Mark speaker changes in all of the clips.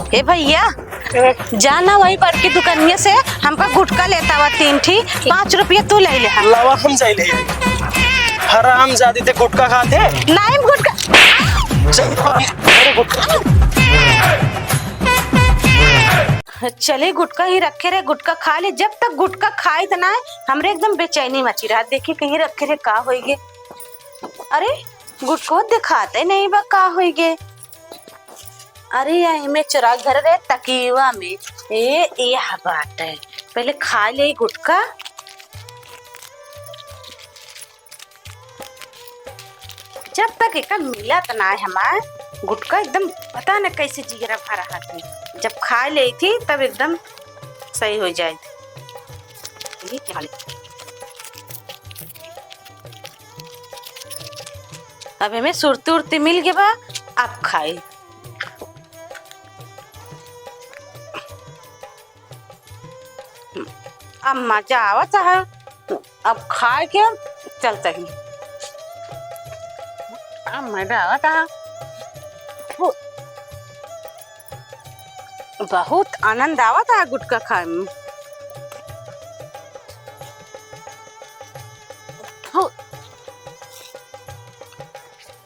Speaker 1: ए भैया जाना वही बड़की दुकानिया से हमका गुटका लेता हुआ 3 ठी 5 रुपया तू ले ले।
Speaker 2: लावा हम जाए ले हराम जादी ते गुटखा खाते
Speaker 1: नहीं गुटका चले गुटका ही रखे रहे, गुटका खा ले। जब तक गुटका खाए तो ना हमरे एकदम बेचैनी मची रहा। देखिए कहीं रखे रहे का होइगे। अरे गुटको दिखाते नहीं बा का होइगे। अरे यही में चुरा घर रे तकीवा में ये बात है। पहले खा ले गुटका। जब तक एक मिला तो ना हमार गुटका एकदम पता न कैसे जिगरा भरा हाथी। जब खा ले थी तब एकदम सही हो जाए। अब हमें सुरती उड़ती मिल गया बा, अब खाए। अब मजा आवत है, अब खाए के चलते ही अब मजा आवत है। बहुत आनंद आवत है गुटका खाए में।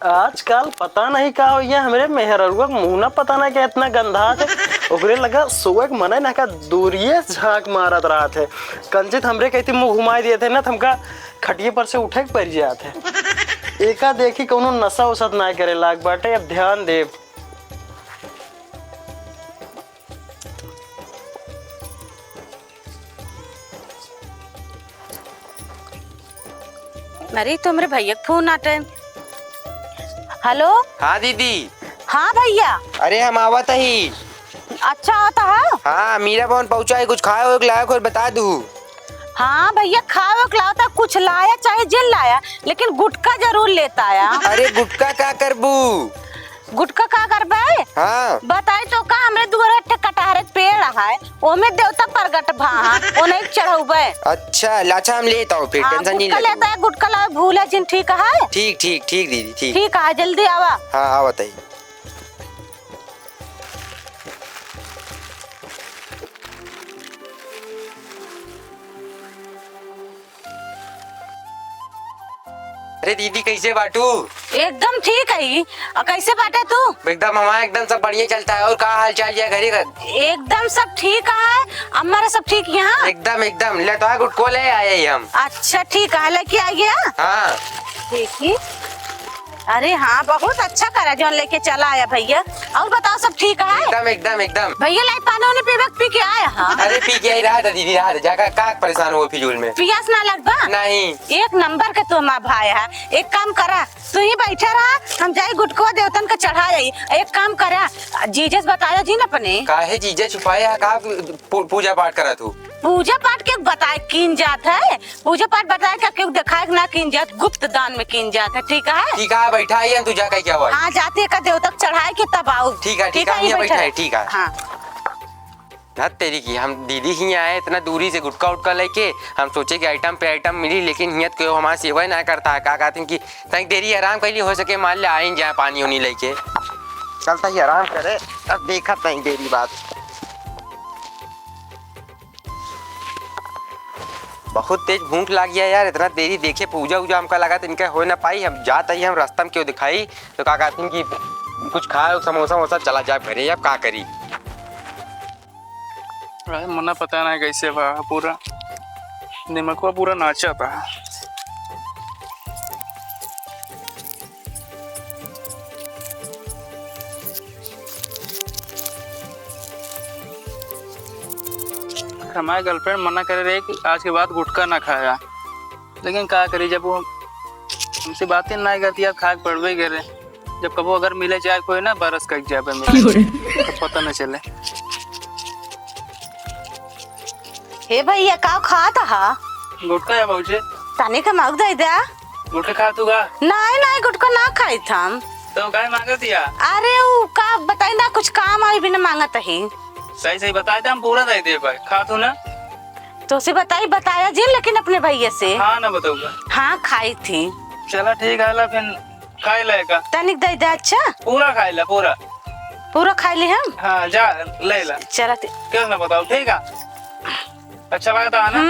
Speaker 2: आजकल पता नहीं का हो गया हमरे मेहररुआ मुंह ना पता ना क्या इतना गंदा है। ओकरे लगा सोएक मने ना का दूरिये झांक मारत रहा थे। कंजित हमरे कहती मुंह घुमाई दिए थे ना, हमका खटिए पर से उठे के पड़ जाते। एका देखी कोनो नशा उसत ना करे लाग बाटे। अब ध्यान दे।
Speaker 1: अरे तो मेरे भैया फोन आते। हेलो।
Speaker 3: हाँ दीदी।
Speaker 1: हाँ भैया।
Speaker 3: अरे हम आवत ही।
Speaker 1: अच्छा आता है।
Speaker 3: हाँ मीरा बहन पहुँचा, कुछ खाए हो लाया और बता दूँ।
Speaker 1: हाँ भैया खाओ खिलाओ कुछ लाया चाहे जिल लाया, लेकिन गुटका जरूर लेता आया।
Speaker 3: अरे गुटका का करबू?
Speaker 1: गुटका का करबे?
Speaker 3: हाँ
Speaker 1: बताई तो का हमरे दुआरे कटहरे पेड़ है, ओमे देवता प्रगट भा ओने चढ़ाउबे।
Speaker 3: अच्छा लाचा हम लेता हूँ फिर, टेंशन नहीं
Speaker 1: लेता। लेता है गुटका ला भूला जिन। ठीक है
Speaker 3: ठीक ठीक ठीक दीदी ठीक।
Speaker 1: ठीक है जल्दी आवा।
Speaker 3: हाँ आवत है। अरे दीदी कैसे बाटू?
Speaker 1: एकदम ठीक है। कैसे बाटे तू?
Speaker 3: एकदम हमारा एकदम सब बढ़िया चलता है। और कहाँ हाल चाल है घरे का?
Speaker 1: एकदम सब ठीक है। हमारा सब ठीक यहाँ
Speaker 3: एकदम एकदम। ले तो गुटको ले आए हम।
Speaker 1: अच्छा ठीक है लेके आ गया।
Speaker 3: हाँ
Speaker 1: देखिए। अरे हाँ बहुत अच्छा करा जो लेके चला आया भैया। और बताओ सब ठीक है?
Speaker 3: एकदम एकदम एकदम।
Speaker 1: भैया लाई पानी उन्हें पी के आया। हाँ
Speaker 3: अरे पी के ही रहा था दीदी, रहा था जाकर का परेशान हुआ फिजूल में।
Speaker 1: पियास ना लगता?
Speaker 3: नहीं।
Speaker 1: एक नंबर के तुम भाई है। एक काम करा तू ही बैठा रहा, हम जाए गुटको देवतन का चढ़ा जाई। एक काम करा जीजस बताया जी न अपने
Speaker 3: काहे जीजा छुपाया का पूजा पाठ करा तू?
Speaker 1: पूजा पाठ के बताए किन जात है। पूजा पाठ बताए क्या क्यों दिखाए ना किन जात, गुप्त दान में किन जात है। ठीक है
Speaker 3: ठीक है बैठा है तू जाकर क्या हुआ?
Speaker 1: हाँ जाते का देवतक चढ़ाए के तब आओ।
Speaker 3: ठीक है बैठा है ठीक है।
Speaker 1: हाँ
Speaker 3: हद तेरी की, हम दीदी ही आए इतना दूरी से गुटका उटका लेके। हम सोचे कि आइटम पे आइटम मिली, लेकिन हियत क्यों हमारा सेवा ना करता है। का कहते कि तक देरी आराम कर ली हो सके, मान ले आए जाए पानी उनी लेके चलता ही आराम करे। अब देखा नहीं देरी बात। बहुत तेज भूख लग गया यार, इतना देरी देखे पूजा उजा हमका लगा तो इनका हो ना पाई। हम जाते ही हम रास्ता में क्यों दिखाई तो का कहते कि कुछ खाए समोसा वोसा चला जाए घरे। अब का करी
Speaker 4: मना पता नहीं कैसे बा, पूरा दिमाग पूरा नाचा था। हमारे गर्लफ्रेंड मना करे रहे कि आज के बाद गुटखा ना खाया, लेकिन क्या करी जब वो हमसे बातें ना करती अब खाक पड़वे करे। जब कबो अगर मिले चाहे कोई ना बरस कट जाए पे मिले तो पता न चले।
Speaker 1: हे भैया का खात हा?
Speaker 4: गुटखा या पहुंचे
Speaker 1: ताने का मांग दे दे।
Speaker 4: गुटखा खा तू का?
Speaker 1: नहीं गुटका ना खाई था।
Speaker 4: तो काय मांगा दिया?
Speaker 1: अरे वो का बताई ना कुछ काम आई बिना मांगत ही।
Speaker 4: सही सही बताए थे हम पूरा दे दे पाए। खा तू ना?
Speaker 1: तो से बताया जी, लेकिन अपने भैया से।
Speaker 4: हाँ ना बताऊंगा।
Speaker 1: हाँ खाई थी।
Speaker 4: चला ठीक है ला फिर खाई लेगा।
Speaker 1: तनिक दे दे। अच्छा
Speaker 4: पूरा खाई ला पूरा।
Speaker 1: पूरा खा ली हम।
Speaker 4: हाँ जा ले ला,
Speaker 1: चला
Speaker 4: क्या ना बताओ, ठीक है? अच्छा लगता है ना?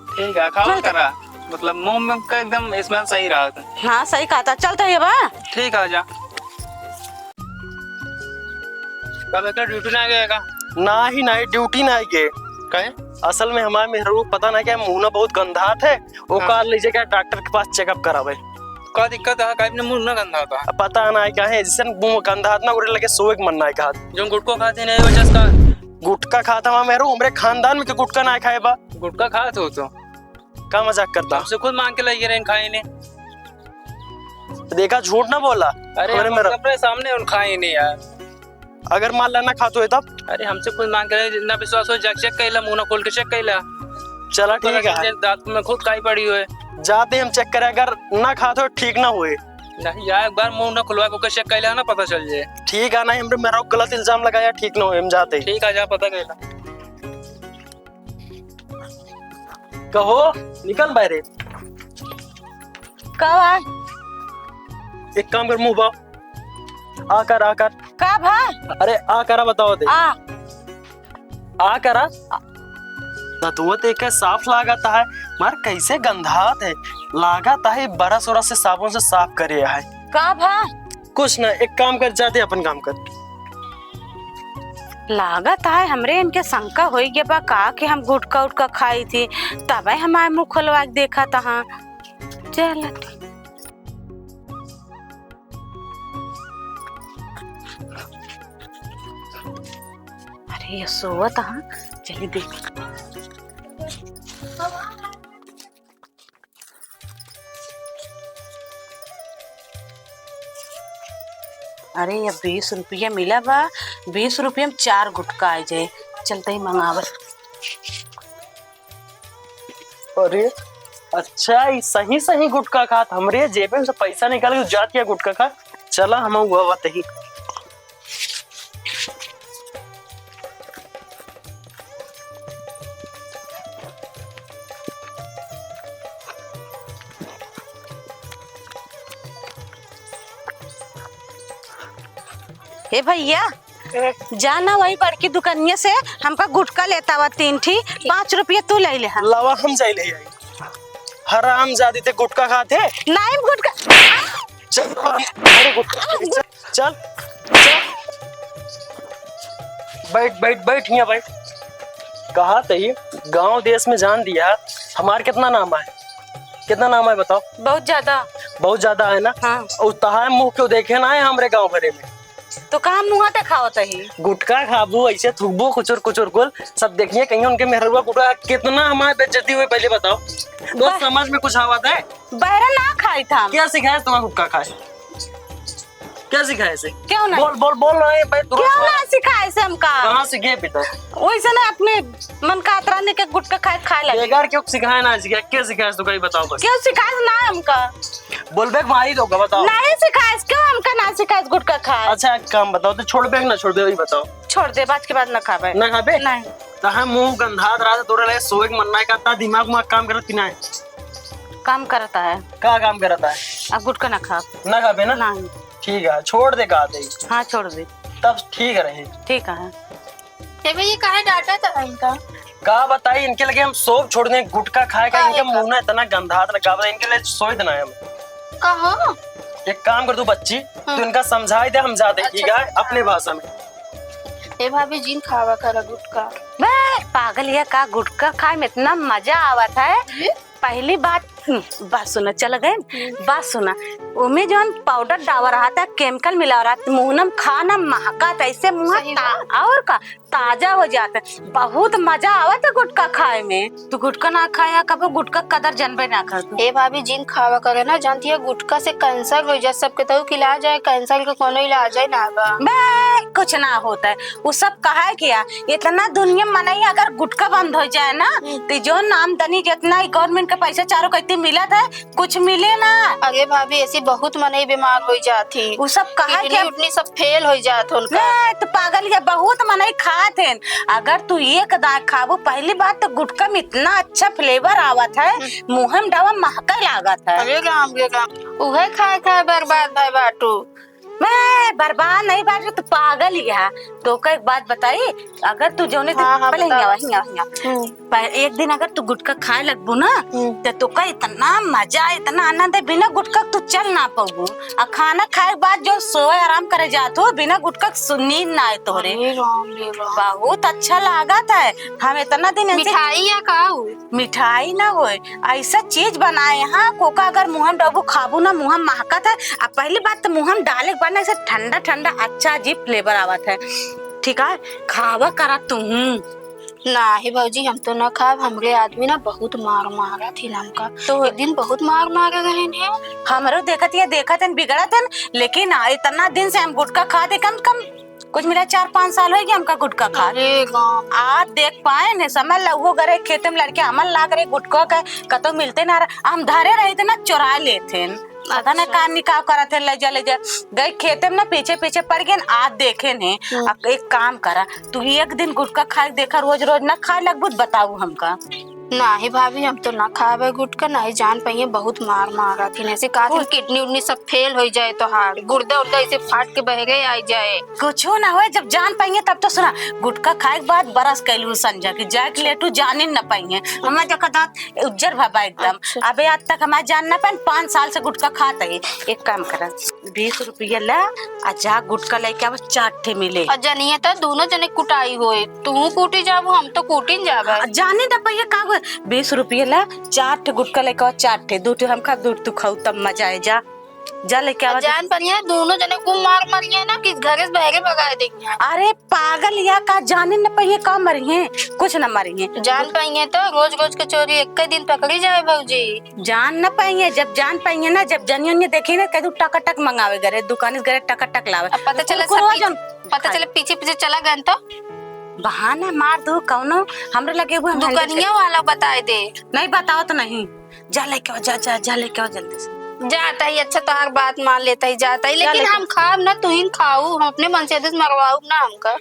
Speaker 4: ठीक है, खाओ करा, मतलब मुंह में का एकदम स्मेल सही रहा था।
Speaker 1: हाँ सही कहा था, चलता है बा।
Speaker 4: ठीक है, जा। कब एक ड्यूटी ना गया का?
Speaker 2: ना ही नहीं ड्यूटी ना गए।
Speaker 4: कहे?
Speaker 2: असल में हमारे मेहरू पता ना क्या मुंह ना बहुत गंधात है, वो
Speaker 4: हाँ।
Speaker 2: कार लीजिए क्या डॉक्टर के पास चेकअप करावे।
Speaker 4: का दिक्कत है? का अपने मुंह ना गंदा होता है?
Speaker 2: पता ना क्या है जिससे मुंह गंधात ना उड़े लगे सोए के मन ना कहा।
Speaker 4: जो गुटको खाते नहीं वजह का
Speaker 2: गुटखा खाता वहाँ मेहरू हमरे खानदान में के गुटखा ना खाए बा।
Speaker 4: गुटका खाते हो तो
Speaker 2: का मजाक करता
Speaker 4: हमसे खुद मांग के लाइए रहे खाए नहीं।
Speaker 2: देखा झूठ ना बोला।
Speaker 4: अरे
Speaker 2: हमरे
Speaker 4: हम
Speaker 2: मेरा
Speaker 4: अपने सामने उन खाए नहीं यार।
Speaker 2: अगर मान ला ना खातो है तब
Speaker 4: अरे हमसे खुद मांग के जितना विश्वास हो जाके चेक कैला, मुंह ना खोल के चेक कैला।
Speaker 2: चला ठीक है
Speaker 4: दांत में खुद काई पड़ी हुए
Speaker 2: जाते हम चेक करें, अगर ना खाते हो ठीक ना हुए
Speaker 4: नहीं यार, एक बार मुंह ना खुलवा के चेक कैला ना पता चल जाए।
Speaker 2: ठीक है। नहीं हमरे मेरा गलत इल्जाम लगाया ठीक ना हुए हम जाते ही।
Speaker 4: ठीक है, जा पता कैला।
Speaker 2: कहो निकल बाहर।
Speaker 1: कब आ
Speaker 2: एक काम कर मुंह बाप आकर आकर
Speaker 1: कब है?
Speaker 2: अरे आ करा बताओ दे आ करा तो देख साफ लागत है मार कैसे गंधात है लागत है बरस उरस से साबुन से साफ करे है।
Speaker 1: कब है?
Speaker 2: कुछ ना एक काम कर जाते अपन काम कर।
Speaker 1: लागत है हमरे इनके शंका हो गया बा का कि हम गुटका उटका खाई थी, तब हमारे मुंह खोलवा के देखा था। हाँ चल अरे ये सोवत। हाँ चलिए देख। अरे ये 20 रुपया मिला बा, 20 रुपया में 4 गुटका आ जाए। चलते ही मंगावत।
Speaker 2: अरे अच्छा सही सही गुटका खात हमरे जेबे में से पैसा निकाल के जात या गुटका खा। चला हम हुआ बात ही
Speaker 1: ए भैया जाना वही बड़की दुकानिया से हमका गुटका लेता हुआ 3 ठी, 5 रुपया तू ले ले।
Speaker 2: लवा हम जाई ले हराम जादी ते गुटका खाते
Speaker 1: नहीं गुटका
Speaker 2: चल अरे गुटका चल चल बैठ बैठ बैठ यहाँ बैठ। कहा तही गांव देश में जान दिया हमार कितना नाम है, कितना नाम है बताओ?
Speaker 1: बहुत ज्यादा
Speaker 2: है ना।
Speaker 1: हाँ।
Speaker 2: और तहां मुंह क्यों देखे ना है हमरे गांव भरे में
Speaker 1: तो कहा मुँह दिखावत ही
Speaker 2: गुटका खाबू ऐसे थूकबो कुचुर कुचुर कुल सब देखिए कहीं उनके मेहरुआ गुटका कितना हमारे बेइज्जती हुई पहले बताओ। तो समझ में कुछ आवाज है?
Speaker 1: बहरा ना खाई था।
Speaker 2: क्या सिखाया तुम्हारा गुटका खाए? क्या सिखाया से?
Speaker 1: क्यों ना
Speaker 2: बोल बोल बोल रहे भाई
Speaker 1: क्यों ना सिखाए से हमका?
Speaker 2: कहाँ सीखे बेटा?
Speaker 1: वैसे ना अपने मन का आतराने के गुटका खा लगे।
Speaker 2: बेकार क्यों सिखाया ना सिखाया क्या सिखाया तो कहीं बताओ बस।
Speaker 1: क्यों सिखाए ना हमका?
Speaker 2: बोल बैग मारी दोगा बताओ।
Speaker 1: नहीं सिखाए क्यों हमका ना सिखाए गुटका खाए?
Speaker 2: अच्छा एक काम बताओ तो छोड़ बैग ना छोड़ दे वही बताओ।
Speaker 1: छोड़ दे बाद के बाद ना खावे।
Speaker 2: ना खाबे?
Speaker 1: नहीं
Speaker 2: तहां मुंह गंधात रहा तोरे ले सोए के मन ना करता दिमाग में काम करत कि ना है?
Speaker 1: काम करता है।
Speaker 2: का काम करता है?
Speaker 1: अब गुटका ना खा।
Speaker 2: ना खाबे ना?
Speaker 1: नहीं
Speaker 2: ठीक है छोड़ दे का दे
Speaker 1: हाँ छोड़ दे
Speaker 2: तब ठीक रहे।
Speaker 1: ठीक है।
Speaker 5: ये कहा डाटा था इनका?
Speaker 2: का बताई इनके लगे हम सोप छोड़ने गुटका खाए का इनका मुंह ना इतना गंधात लगा बताई इनके लिए सोच देना है हम।
Speaker 5: कहाँ?
Speaker 2: एक काम कर तू बच्ची तू इनका समझाई दे हम जाते ठीक है अपने भाषा में।
Speaker 5: ए भाभी जिन खावा करा गुटका।
Speaker 1: बे पागल ये का गुटका खाए में इतना मजा आवत है। पहली बात सुना चल गए बात सुना उमें जो पाउडर डावा रहा था केमिकल मिला रहा था मुंह खाना महका था ऐसे मुंह और का ताजा हो जाता है। बहुत मजा आवत है गुटका खाए में। तू गुटका ना खाया कब गुटका कदर जनबे ना कर तू।
Speaker 5: ए भाभी जिन खावा करे ना जानती है गुटका से कैंसर हो जाए सबके तो इलाज है कैंसर का कोनो इलाज है ना बा।
Speaker 1: बे कुछ ना होता है वो सब कहा किया इतना दुनिया में नहीं अगर गुटका बंद हो जाए ना तो जो आमदनी जितना गवर्नमेंट का पैसा चारों कहती मिला था कुछ मिले ना।
Speaker 5: अरे भाभी ऐसी बहुत मनई बीमार हो जाती
Speaker 1: वो सब कहा
Speaker 5: उतनी सब फेल हो जात उनका।
Speaker 1: तो पागल ये बहुत मनई खात है। अगर तू एक दाग खाबो पहली बात तो गुटका में इतना अच्छा फ्लेवर आवत है मुंह में डावा महका लागत है।
Speaker 5: अरे राम उहे खाए खाए बर्बाद भाई बाटू
Speaker 1: मैं बर्बाद नहीं बात, तू पागल ही है। तो का एक बात बताई, अगर तू जोने
Speaker 5: हाँ,
Speaker 1: पहले
Speaker 5: बताओ।
Speaker 1: पर एक दिन अगर तू गुटखा खाए लगबू ना तो तुका इतना मजा इतना आनंद है, बिना गुटखा तू चल ना पाबू। और खाना खाए के बाद जो सोए आराम करे जात हो बिना गुटखा नींद ना आए तोरे।
Speaker 5: अरे राम रे राम।
Speaker 1: बहुत अच्छा लागत है। हम इतना दिन ऐसे
Speaker 5: मिठाई या खाऊ?
Speaker 1: मिठाई ना होए, ऐसा चीज बनाए हाँ कोका अगर मुहम डाबू खाबू ना मुहम महकत है। अब पहली बात तो मुहम डाले के बाद ना ऐसा ठंडा ठंडा अच्छा अजीब फ्लेवर आवत है। ठीक है, खावा करा तू।
Speaker 5: नाही भौजी हम तो ना खाब, हमरे आदमी ना बहुत मार मारा थी हमका, तो एक दिन बहुत मार मारे रहे ने।
Speaker 1: हमरो देखत है बिगड़त है, लेकिन इतना दिन से हम गुटखा खाते कम कम कुछ मिला 4-5 साल हो गए हमका गुटखा खा।
Speaker 5: अरे गाँव
Speaker 1: आज देख पाए ने समय लगो गरे खेते में लड़के हमन लाग रहे गुटखा का कतो मिलते ना, हम धरे रहे थे ना चुरा लेते। पता ना का निकाह करा थे, ले जा गए खेते में ना पीछे पीछे पड़ गए। आज देखे ने अब एक काम करा, तू एक दिन गुटखा खाए देखा, रोज रोज ना खाए लगबू बताऊ हमका।
Speaker 5: नाही भाभी हम तो ना खावे गुटखा, नहीं जान पाइए बहुत मार मारा थी, ऐसे कहा थी किडनी उडनी सब फेल हो जाए तो हार गुर्दा उर्दा ऐसे फाट के बहरे आ जाए।
Speaker 1: कुछ ना हो, जब जान पाएंगे तब तो सुना। गुटखा खाए के बाद बरस कैलू संजा की जाके लेटू जाने न पाएंगे हमारे जगह दांत उज्जर भाबा एकदम। अबे आज तक हमारे जान ना पाए, 5 साल से गुटखा खाता है। एक काम करा 20 रुपया ला जा गुटखा लेके आवा, 4 ठे मिले।
Speaker 5: जनिए तो दोनों जने कुटाई होए, तू कूटी जाबू हम तो कूटिन जाबे।
Speaker 1: जाने न पाइए का 20 रुपया ला 4 ठे गुटखा लेके आवा, 4 ठे 2 ठे हम खा 2 तू खाऊ तब मजा आए। जा लेके आवा।
Speaker 5: जान पाइए दोनों जने को मार मारिए ना कि घरे से बहरे भगा देंगे।
Speaker 1: अरे पागल या का जाने न पाइए का मरिए, कुछ न मरिए।
Speaker 5: जान पाइए तो रोज रोज के चोरी एक दिन पकड़ी जाए भौजी।
Speaker 1: जान न पाइए, जब जान पाइए ना, जब जनियों देखी ना कदू टक मंगावे गरे दुकान से गरे टक लावे।
Speaker 5: अब पता चला पता चले पीछे पीछे चला गए तो
Speaker 1: बहाना मार दो कौनो हमरे लगे हुए
Speaker 5: दुकानिया वाला बताए दे।
Speaker 1: नहीं बताओ तो नहीं। जा लेके आओ, जा लेके आओ जल्दी से।
Speaker 5: जाता ही अच्छा तो हर बात मान लेता ही जाता ही, लेकिन हम खाब ना तू ही खाऊ, हम अपने मन से मरवाऊ ना हमका।